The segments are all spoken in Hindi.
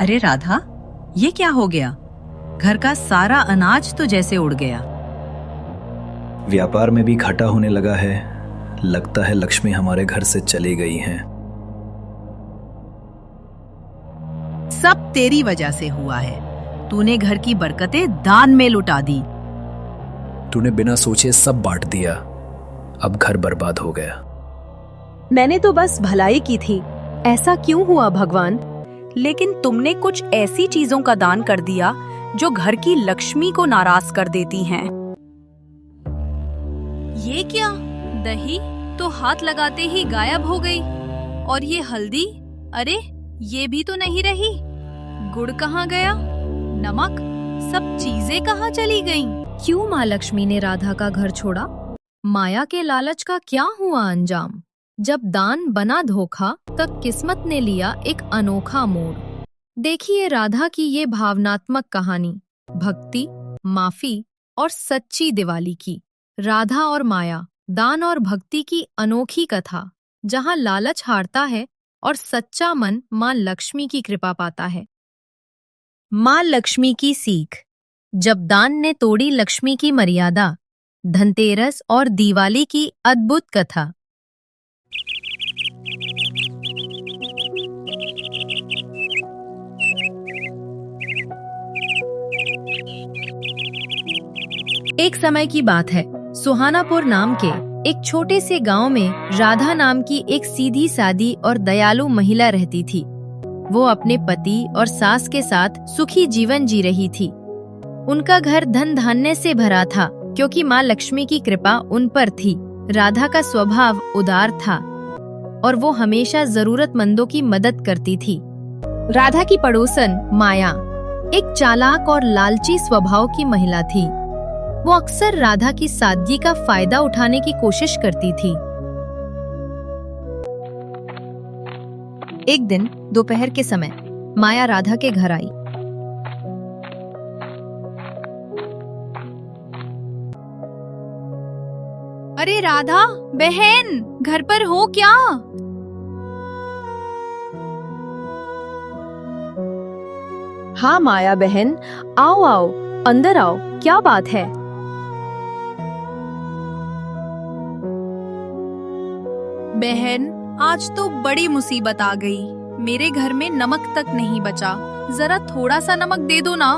अरे राधा, ये क्या हो गया? घर का सारा अनाज तो जैसे उड़ गया। व्यापार में भी घाटा होने लगा है। लगता है लक्ष्मी हमारे घर से चली गई हैं। सब तेरी वजह से हुआ है। तूने घर की बरकतें दान में लुटा दी। तूने बिना सोचे सब बांट दिया। अब घर बर्बाद हो गया। मैंने तो बस भलाई की थी। ऐसा क्यों हुआ भगवान? लेकिन तुमने कुछ ऐसी चीजों का दान कर दिया जो घर की लक्ष्मी को नाराज कर देती हैं। ये क्या? दही तो हाथ लगाते ही गायब हो गई। और ये हल्दी, अरे ये भी तो नहीं रही। गुड़ कहाँ गया? नमक, सब चीजें कहाँ चली गईं? क्यों माँ लक्ष्मी ने राधा का घर छोड़ा? माया के लालच का क्या हुआ अंजाम? जब दान बना धोखा, तब किस्मत ने लिया एक अनोखा मोड़। देखिए राधा की ये भावनात्मक कहानी, भक्ति, माफी और सच्ची दिवाली की। राधा और माया, दान और भक्ति की अनोखी कथा, जहाँ लालच हारता है और सच्चा मन माँ लक्ष्मी की कृपा पाता है। माँ लक्ष्मी की सीख। जब दान ने तोड़ी लक्ष्मी की मर्यादा, धनतेरस और दिवाली की अद्भुत कथा। एक समय की बात है। सुहानापुर नाम के एक छोटे से गांव में राधा नाम की एक सीधी सादी और दयालु महिला रहती थी। वो अपने पति और सास के साथ सुखी जीवन जी रही थी। उनका घर धन धान्य से भरा था, क्योंकि माँ लक्ष्मी की कृपा उन पर थी। राधा का स्वभाव उदार था और वो हमेशा जरूरतमंदों की मदद करती थी। राधा की पड़ोसन माया एक चालाक और लालची स्वभाव की महिला थी। वो अक्सर राधा की सादगी का फायदा उठाने की कोशिश करती थी। एक दिन दोपहर के समय माया राधा के घर आई। अरे राधा बहन, घर पर हो क्या? हाँ माया बहन, आओ आओ, अंदर आओ। क्या बात है? बहन, आज तो बड़ी मुसीबत आ गई। मेरे घर में नमक तक नहीं बचा। जरा थोड़ा सा नमक दे दो ना।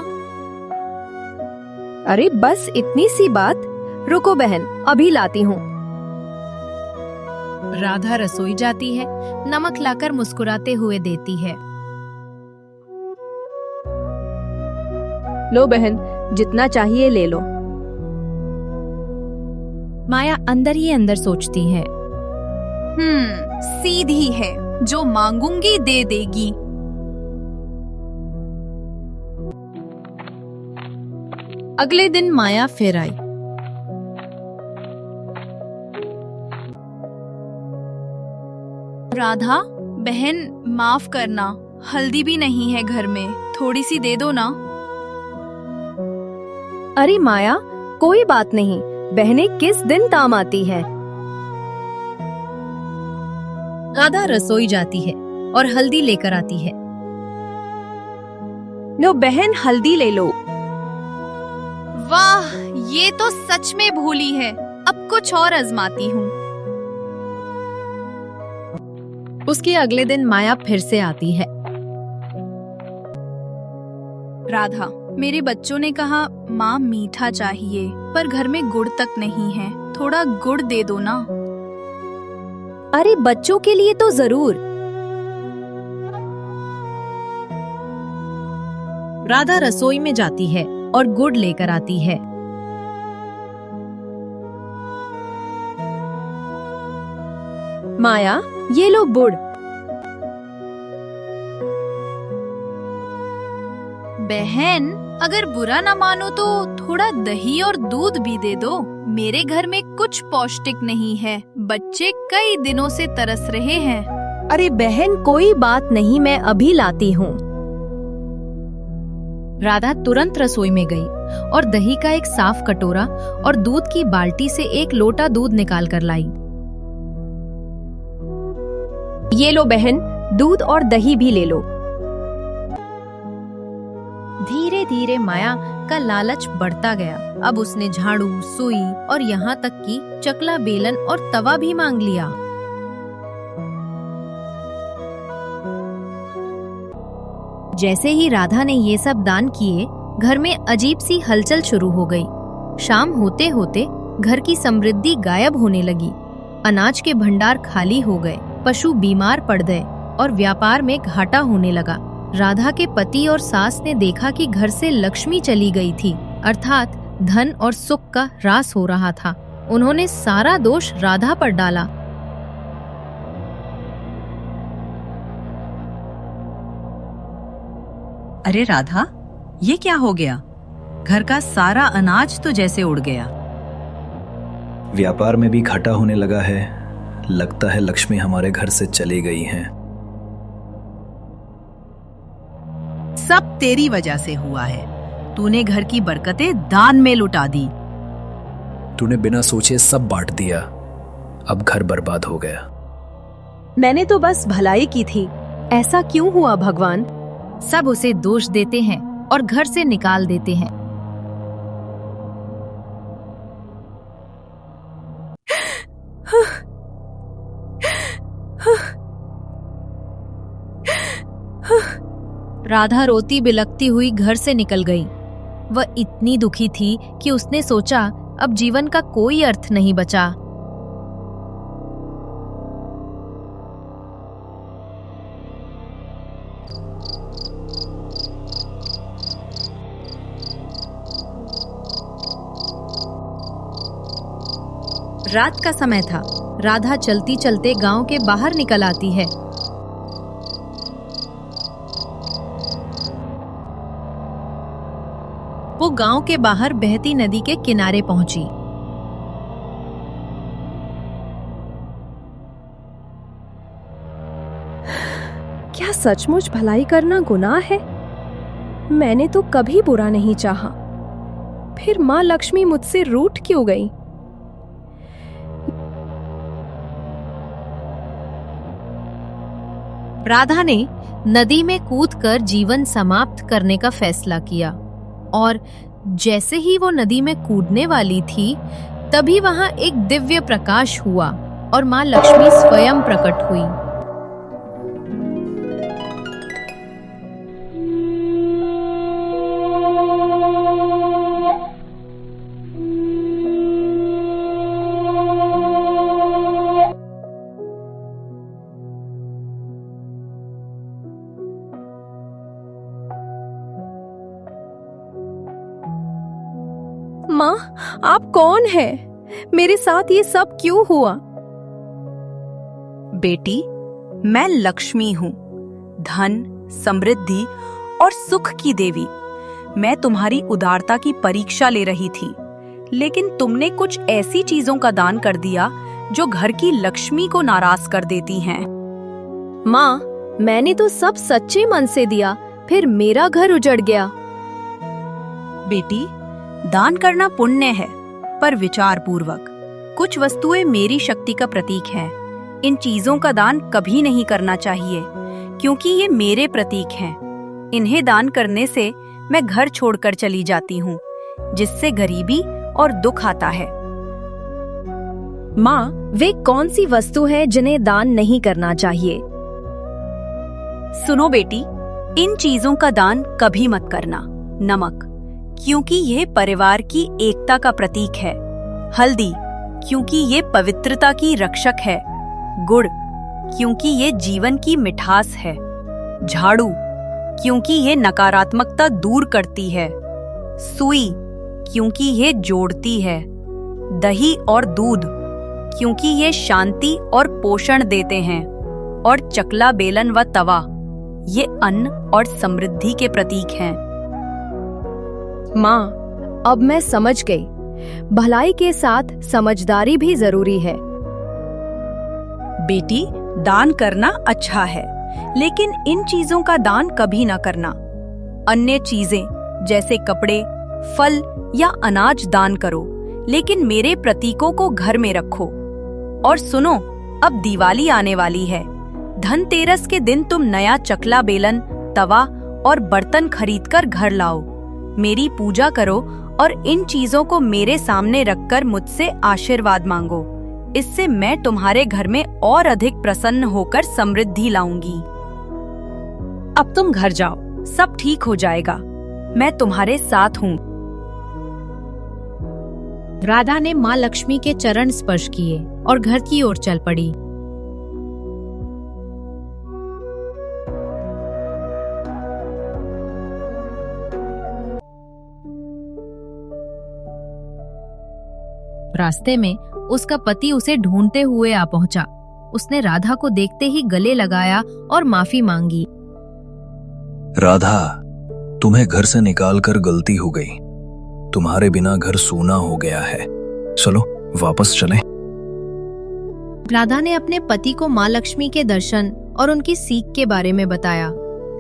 अरे बस इतनी सी बात। रुको बहन, अभी लाती हूँ। राधा रसोई जाती है, नमक लाकर मुस्कुराते हुए देती है। लो बहन, जितना चाहिए ले लो। माया अंदर ही अंदर सोचती है, सीधी है, जो मांगूंगी दे देगी। अगले दिन माया फिर आई। राधा बहन, माफ करना, हल्दी भी नहीं है घर में, थोड़ी सी दे दो ना। अरे माया, कोई बात नहीं, बहनें किस दिन काम आती है। राधा रसोई जाती है और हल्दी लेकर आती है। लो बहन, हल्दी ले लो। वाह, ये तो सच में भूली है। अब कुछ और आजमाती हूँ। उसके अगले दिन माया फिर से आती है। राधा, मेरे बच्चों ने कहा माँ मीठा चाहिए, पर घर में गुड़ तक नहीं है। थोड़ा गुड़ दे दो ना। अरे बच्चों के लिए तो जरूर। राधा रसोई में जाती है और गुड़ लेकर आती है। माया, ये लो गुड़। बहन, अगर बुरा ना मानो तो थोड़ा दही और दूध भी दे दो। मेरे घर में कुछ पौष्टिक नहीं है। बच्चे कई दिनों से तरस रहे हैं। अरे बहन, कोई बात नहीं, मैं अभी लाती हूँ। राधा तुरंत रसोई में गई और दही का एक साफ कटोरा और दूध की बाल्टी से एक लोटा दूध निकाल कर लाई। ये लो बहन, दूध और दही भी ले लो। धीरे धीरे माया का लालच बढ़ता गया। अब उसने झाड़ू, सुई और यहाँ तक कि चकला बेलन और तवा भी मांग लिया। जैसे ही राधा ने ये सब दान किए, घर में अजीब सी हलचल शुरू हो गई। शाम होते होते घर की समृद्धि गायब होने लगी। अनाज के भंडार खाली हो गए, पशु बीमार पड़ गए और व्यापार में घाटा होने लगा। राधा के पति और सास ने देखा कि घर से लक्ष्मी चली गई थी, अर्थात धन और सुख का ह्रास हो रहा था। उन्होंने सारा दोष राधा पर डाला। अरे राधा, ये क्या हो गया? घर का सारा अनाज तो जैसे उड़ गया। व्यापार में भी घाटा होने लगा है। लगता है लक्ष्मी हमारे घर से चली गई हैं। सब तेरी वजह से हुआ है। तूने घर की बरकतें दान में लुटा दी। तूने बिना सोचे सब बांट दिया। अब घर बर्बाद हो गया। मैंने तो बस भलाई की थी। ऐसा क्यों हुआ भगवान? सब उसे दोष देते हैं और घर से निकाल देते हैं। राधा रोती बिलखती हुई घर से निकल गई। वह इतनी दुखी थी कि उसने सोचा अब जीवन का कोई अर्थ नहीं बचा। रात का समय था। राधा चलती चलते गांव के बाहर निकल आती है। वो गांव के बाहर बहती नदी के किनारे पहुंची। क्या सचमुच भलाई करना गुनाह है? मैंने तो कभी बुरा नहीं चाहा। फिर माँ लक्ष्मी मुझसे रूठ क्यों गई? राधा ने नदी में कूदकर जीवन समाप्त करने का फैसला किया और जैसे ही वो नदी में कूदने वाली थी, तभी वहां एक दिव्य प्रकाश हुआ और मां लक्ष्मी स्वयं प्रकट हुई। माँ, आप कौन हैं? मेरे साथ ये सब क्यों हुआ? बेटी, मैं लक्ष्मी हूँ, धन, समृद्धि और सुख की देवी। मैं तुम्हारी उदारता की परीक्षा ले रही थी, लेकिन तुमने कुछ ऐसी चीजों का दान कर दिया जो घर की लक्ष्मी को नाराज कर देती हैं। माँ, मैंने तो सब सच्चे मन से दिया, फिर मेरा घर उजड़ गया। बेटी, दान करना पुण्य है, पर विचार पूर्वक। कुछ वस्तुएं मेरी शक्ति का प्रतीक हैं। इन चीजों का दान कभी नहीं करना चाहिए, क्योंकि ये मेरे प्रतीक हैं। इन्हें दान करने से मैं घर छोड़कर चली जाती हूँ, जिससे गरीबी और दुख आता है। माँ, वे कौन सी वस्तु है जिन्हें दान नहीं करना चाहिए? सुनो बेटी, इन चीजों का दान कभी मत करना। नमक, क्योंकि यह परिवार की एकता का प्रतीक है। हल्दी, क्योंकि ये पवित्रता की रक्षक है। गुड़, क्योंकि ये जीवन की मिठास है। झाड़ू, क्योंकि ये नकारात्मकता दूर करती है। सुई, क्योंकि ये जोड़ती है। दही और दूध, क्योंकि ये शांति और पोषण देते हैं। और चकला बेलन व तवा, ये अन्न और समृद्धि के प्रतीक हैं। माँ, अब मैं समझ गई। भलाई के साथ समझदारी भी जरूरी है। बेटी, दान करना अच्छा है, लेकिन इन चीजों का दान कभी ना करना। अन्य चीजें जैसे कपड़े, फल या अनाज दान करो, लेकिन मेरे प्रतीकों को घर में रखो। और सुनो, अब दिवाली आने वाली है। धनतेरस के दिन तुम नया चकला बेलन, तवा और बर्तन खरीदकर घर लाओ। मेरी पूजा करो और इन चीजों को मेरे सामने रखकर मुझसे आशीर्वाद मांगो। इससे मैं तुम्हारे घर में और अधिक प्रसन्न होकर समृद्धि लाऊंगी। अब तुम घर जाओ, सब ठीक हो जाएगा। मैं तुम्हारे साथ हूँ। राधा ने माँ लक्ष्मी के चरण स्पर्श किए और घर की ओर चल पड़ी। रास्ते में उसका पति उसे ढूंढते हुए आ पहुंचा। उसने राधा को देखते ही गले लगाया और माफी मांगी। राधा, तुम्हें घर से निकालकर गलती हो गई। तुम्हारे बिना घर सूना हो गया है। चलो वापस चलें। राधा ने अपने पति को माँ लक्ष्मी के दर्शन और उनकी सीख के बारे में बताया।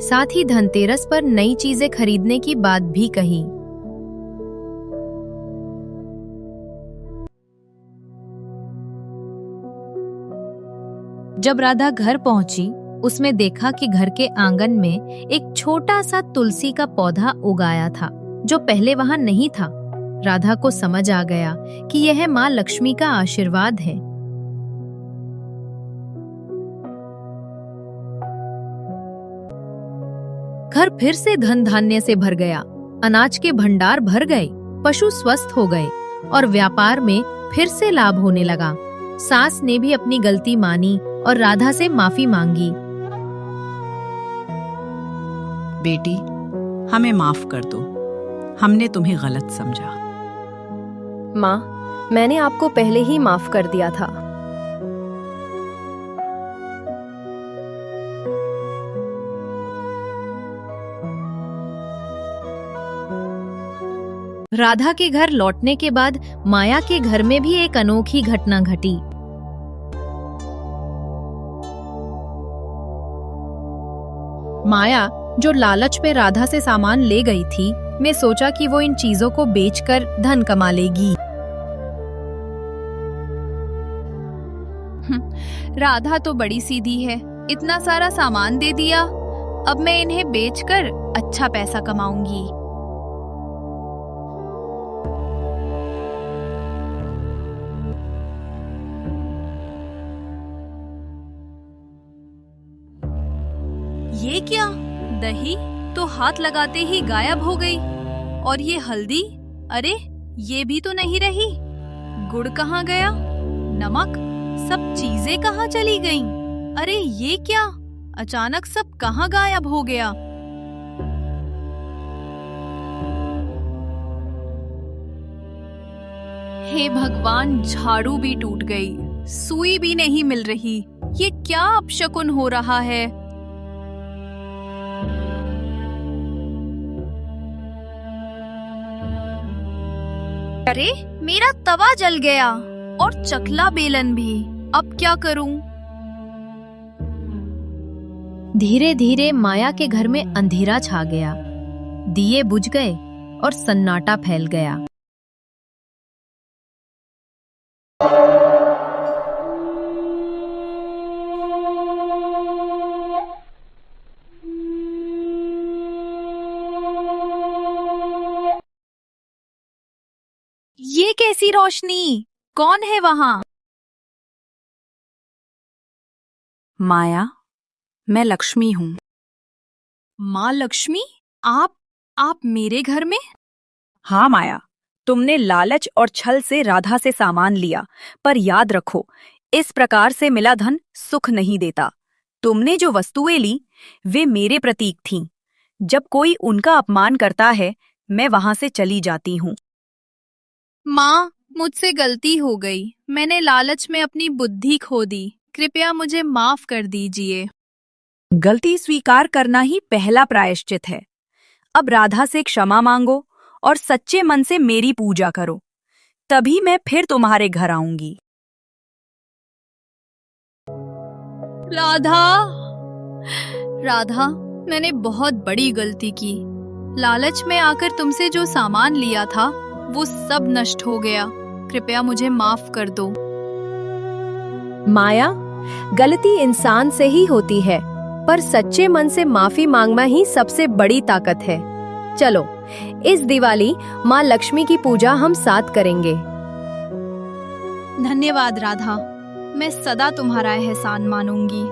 साथ ही धनतेरस पर नई चीजें खरीदने की बात भी कही। जब राधा घर पहुंची, उसमें देखा कि घर के आंगन में एक छोटा सा तुलसी का पौधा उगाया था, जो पहले वहां नहीं था। राधा को समझ आ गया कि यह माँ लक्ष्मी का आशीर्वाद है। घर फिर से धन धान्य से भर गया। अनाज के भंडार भर गए, पशु स्वस्थ हो गए और व्यापार में फिर से लाभ होने लगा। सास ने भी अपनी गलती मानी और राधा से माफी मांगी। बेटी, हमें माफ कर दो। हमने तुम्हें गलत समझा। माँ, मैंने आपको पहले ही माफ कर दिया था। राधा के घर लौटने के बाद माया के घर में भी एक अनोखी घटना घटी। माया, जो लालच में राधा से सामान ले गई थी, ने सोचा कि वो इन चीजों को बेचकर धन कमा लेगी। राधा तो बड़ी सीधी है, इतना सारा सामान दे दिया। अब मैं इन्हें बेचकर अच्छा पैसा कमाऊंगी। ये क्या? दही तो हाथ लगाते ही गायब हो गई। और ये हल्दी, अरे ये भी तो नहीं रही। गुड़ कहाँ गया? नमक, सब चीजें कहाँ चली गईं? अरे ये क्या? अचानक सब कहाँ गायब हो गया? हे भगवान, झाड़ू भी टूट गई, सुई भी नहीं मिल रही। ये क्या अपशकुन हो रहा है? अरे मेरा तवा जल गया और चकला बेलन भी। अब क्या करूं? धीरे धीरे माया के घर में अंधेरा छा गया। दिए बुझ गए और सन्नाटा फैल गया। ये कैसी रोशनी? कौन है वहां? माया, मैं लक्ष्मी हूँ। माँ लक्ष्मी, आप मेरे घर में? हाँ माया, तुमने लालच और छल से राधा से सामान लिया, पर याद रखो, इस प्रकार से मिला धन सुख नहीं देता। तुमने जो वस्तुएं ली, वे मेरे प्रतीक थीं। जब कोई उनका अपमान करता है, मैं वहां से चली जाती हूँ। माँ, मुझसे गलती हो गई। मैंने लालच में अपनी बुद्धि खो दी। कृपया मुझे माफ कर दीजिए। गलती स्वीकार करना ही पहला प्रायश्चित है। अब राधा से क्षमा मांगो और सच्चे मन से मेरी पूजा करो, तभी मैं फिर तुम्हारे घर आऊंगी। राधा, मैंने बहुत बड़ी गलती की। लालच में आकर तुमसे जो सामान लिया था, वो सब नष्ट हो गया। कृपया मुझे माफ कर दो। माया, गलती इंसान से ही होती है, पर सच्चे मन से माफी मांगना ही सबसे बड़ी ताकत है। चलो, इस दिवाली माँ लक्ष्मी की पूजा हम साथ करेंगे। धन्यवाद राधा, मैं सदा तुम्हारा एहसान मानूंगी।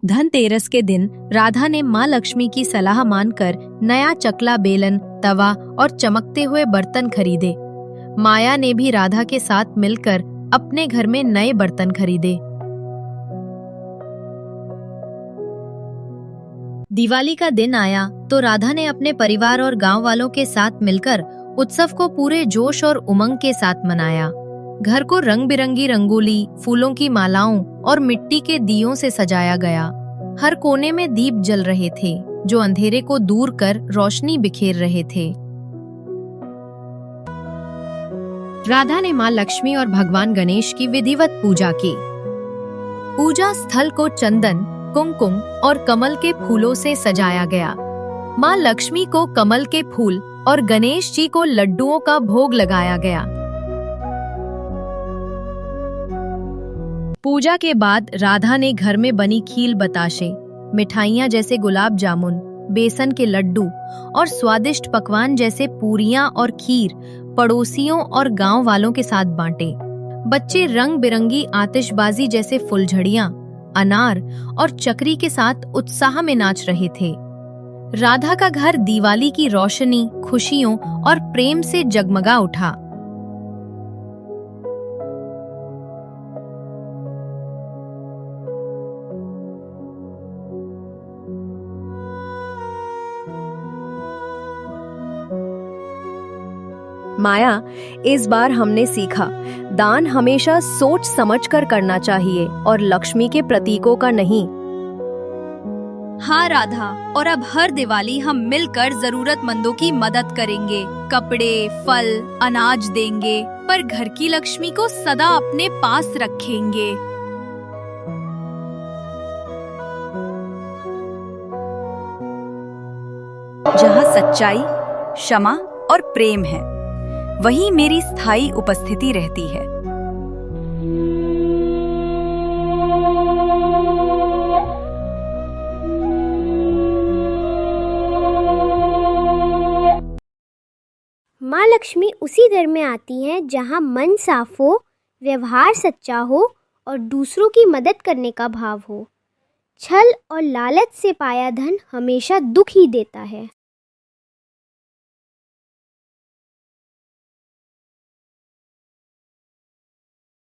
धनतेरस के दिन राधा ने माँ लक्ष्मी की सलाह मानकर नया चकला बेलन, तवा और चमकते हुए बर्तन खरीदे। माया ने भी राधा के साथ मिलकर अपने घर में नए बर्तन खरीदे। दिवाली का दिन आया तो राधा ने अपने परिवार और गांव वालों के साथ मिलकर उत्सव को पूरे जोश और उमंग के साथ मनाया। घर को रंग बिरंगी रंगोली, फूलों की मालाओं और मिट्टी के दियों से सजाया गया। हर कोने में दीप जल रहे थे जो अंधेरे को दूर कर रोशनी बिखेर रहे थे। राधा ने माँ लक्ष्मी और भगवान गणेश की विधिवत पूजा की। पूजा स्थल को चंदन, कुमकुम और कमल के फूलों से सजाया गया। माँ लक्ष्मी को कमल के फूल और गणेश जी को लड्डुओं का भोग लगाया गया। पूजा के बाद राधा ने घर में बनी खील बताशे, मिठाइयाँ जैसे गुलाब जामुन, बेसन के लड्डू और स्वादिष्ट पकवान जैसे पूरियां और खीर पड़ोसियों और गांव वालों के साथ बांटे। बच्चे रंग बिरंगी आतिशबाजी जैसे फुलझड़ियां, अनार और चक्री के साथ उत्साह में नाच रहे थे। राधा का घर दिवाली की रोशनी, खुशियों और प्रेम से जगमगा उठा। माया, इस बार हमने सीखा, दान हमेशा सोच समझकर करना चाहिए और लक्ष्मी के प्रतीकों का नहीं। हाँ राधा, और अब हर दिवाली हम मिलकर जरूरतमंदों की मदद करेंगे। कपड़े, फल, अनाज देंगे, पर घर की लक्ष्मी को सदा अपने पास रखेंगे। जहाँ सच्चाई, क्षमा और प्रेम है, वहीं मेरी स्थायी उपस्थिति रहती है। माँ लक्ष्मी उसी घर में आती हैं जहाँ मन साफ हो, व्यवहार सच्चा हो और दूसरों की मदद करने का भाव हो। छल और लालच से पाया धन हमेशा दुख ही देता है।